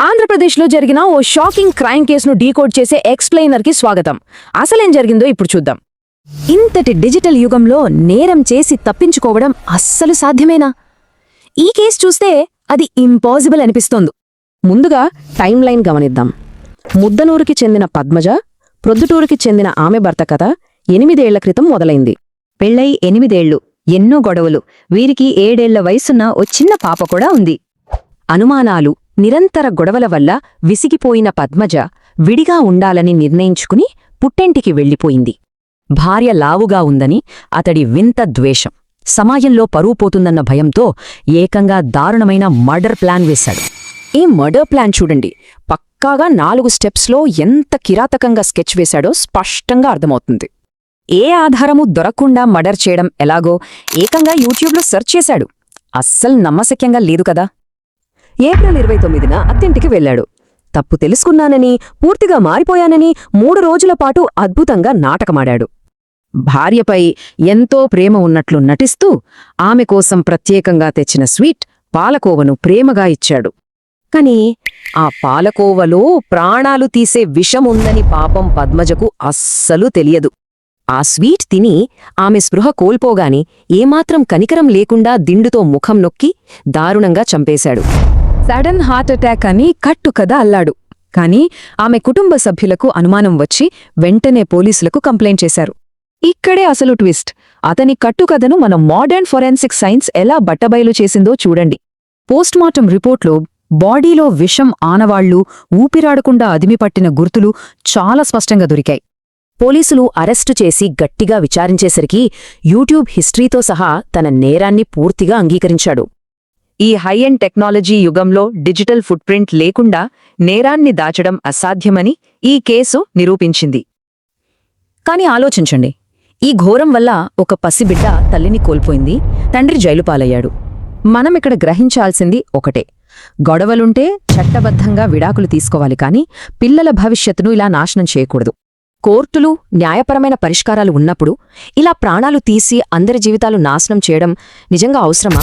ఆంధ్రప్రదేశ్లో జరిగిన ఓ shocking crime కేసును డీకోడ్ చేసే ఎక్స్ప్లెయినర్కి స్వాగతం. అసలేం జరిగిందో ఇప్పుడు చూద్దాం. ఇంతటి డిజిటల్ యుగంలో నేరం చేసి తప్పించుకోవడం అస్సలు సాధ్యమేనా? ఈ కేసు చూస్తే అది ఇంపాసిబుల్ అనిపిస్తోంది. ముందుగా టైమ్ లైన్ గమనిద్దాం. ముద్దనూరుకి చెందిన పద్మజ, ప్రొద్దుటూరుకి చెందిన ఆమె భర్త కథ 8 ఏళ్ల క్రితం మొదలైంది. పెళ్ళై 8 ఏళ్లు, ఎన్నో గొడవలు. వీరికి 7 ఏళ్ల వయసున్న ఓ చిన్న పాప కూడా ఉంది. అనుమానాలు, నిరంతర గొడవల వల్ల విసిగిపోయిన పద్మజ విడిగా ఉండాలని నిర్ణయించుకుని పుట్టెంటికి వెళ్ళిపోయింది. భార్య లావుగా ఉందని అతడి వింత ద్వేషం, సమాజంలో పరువు పోతుందన్న భయంతో ఏకంగా దారుణమైన మర్డర్ ప్లాన్ వేశాడు. ఈ మర్డర్ ప్లాన్ చూడండి, పక్కాగా 4 స్టెప్స్లో ఎంత కిరాతకంగా స్కెచ్ వేశాడో స్పష్టంగా అర్థమవుతుంది. ఏ ఆధారమూ దొరకకుండా మర్డర్ చేయడం ఎలాగో ఏకంగా యూట్యూబ్లో సెర్చ్ చేశాడు. అస్సలు నమ్మశక్యంగా లేదు కదా. ఏప్రిల్ 29న అత్తింటికి వెళ్లాడు. తప్పు తెలుసుకున్నానని, పూర్తిగా మారిపోయానని 3 రోజుల పాటు అద్భుతంగా నాటకమాడాడు. భార్యపై ఎంతో ప్రేమ ఉన్నట్లు నటిస్తూ ఆమె కోసం ప్రత్యేకంగా తెచ్చిన స్వీట్ పాలకోవను ప్రేమగా ఇచ్చాడు. కాని ఆ పాలకోవలో ప్రాణాలు తీసే విషం ఉందని పాపం పద్మజకు అస్సలు తెలియదు. ఆ స్వీట్ తిని ఆమె స్పృహ కోల్పోగాని ఏమాత్రం కనికరం లేకుండా దిండుతో ముఖం నొక్కి దారుణంగా చంపేశాడు. సడన్ హార్ట్ అటాక్ అని కట్టుకథ అల్లాడు. కాని ఆమె కుటుంబ సభ్యులకు అనుమానం వచ్చి వెంటనే పోలీసులకు కంప్లైంట్ చేశారు. ఇక్కడే అసలు ట్విస్ట్. అతని కట్టుకథను మన మోడర్న్ ఫోరెన్సిక్ సైన్స్ ఎలా బట్టబయలు చేసిందో చూడండి. పోస్ట్మార్టం రిపోర్ట్లో బాడీలో విషం ఆనవాళ్లు, ఊపిరాడకుండా అదిమిపట్టిన గుర్తులు చాలా స్పష్టంగా దొరికాయి. పోలీసులు అరెస్టు చేసి గట్టిగా విచారించేసరికి యూట్యూబ్ హిస్టరీతో సహా తన నేరాన్ని పూర్తిగా అంగీకరించాడు. ఈ హై ఎండ్ టెక్నాలజీ యుగంలో డిజిటల్ ఫుట్ ప్రింట్ లేకుండా నేరాన్ని దాచడం అసాధ్యమని ఈ కేసు నిరూపించింది. కాని ఆలోచించండి, ఈ ఘోరం వల్ల ఒక పసిబిడ్డ తల్లిని కోల్పోయింది, తండ్రి జైలు పాలయ్యాడు. మనమిక్కడ గ్రహించాల్సింది ఒకటే: గొడవలుంటే చట్టబద్ధంగా విడాకులు తీసుకోవాలి, కాని పిల్లల భవిష్యత్తును ఇలా నాశనం చేయకూడదు. కోర్టులు, న్యాయపరమైన పరిష్కారాలు ఉన్నప్పుడు ఇలా ప్రాణాలు తీసి అందరి జీవితాలు నాశనం చేయడం నిజంగా అవసరమా?